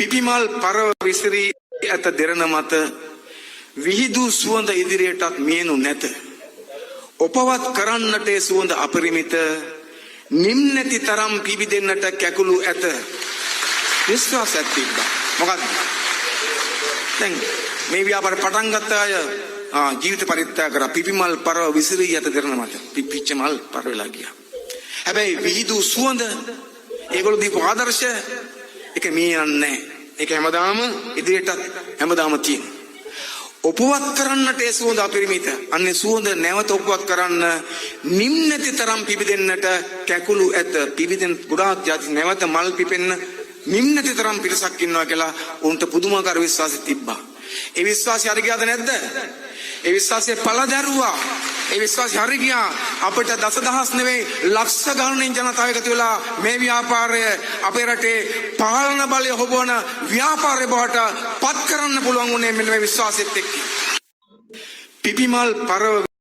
පිපිමල් පරව විසිරී ඇත දෙරණ මත විහිදු සුවඳ ඉදිරියටත් මියනු නැත. ඔපවත් කරන්නට සුවඳ අපරිමිත නිම්නැති තරම් පිබිදෙන්නට කැකුළු ඇත. විශ්වාසයක් තිබ්බා. මොකක්ද? දැන් මේ ව්‍යාපාර පටන් ගත්ත අය ජීවිත පරිත්‍යාග කරා පිපිමල් පරව විසිරී ඇත දෙරණ මත. පිපිච්ච මල් පර වෙලා ගියා. හැබැයි විහිදු සුවඳ ඒගොල්ලෝ දීපු ආදර්ශ ඒක මියන්නේ නැහැ. ඒක හැමදාම ඉදිරියටත් හැමදාම තියෙනවා. ඔපවත් කරන්නට ඒ සුවඳ අපරිමිත. අන්නේ සුවඳ නැවත ඔපවත් කරන්න නිම්නති තරම් පිබිදෙන්නට කැකුළු ඇත. පිබිදෙන ගොඩාක් જાති නැවත මල් පිපෙන්න නිම්නති තරම් පිරිසක් ඉන්නවා කියලා උන්ට පුදුමාකාර විශ්වාසයක් තිබ්බා. ඒ විශ්වාසය හරි ගියාද නැද්ද? ඒ විශ්වාසය පළදරුවා. ඒ විශ්වාසය හරි ගියා. අපිට දසදහස් නෙවෙයි ලක්ෂ ගණනින් ජනතාව එකතු වෙලා මේ ව්‍යාපාරය අපේ රටේ පාලන බලය හොබවන ව්‍යාපාරය බවට පත් කරන්න පුළුවන් උනේ මෙන්න මේ විශ්වාසෙත් එක්ක. පිපිමල් පරව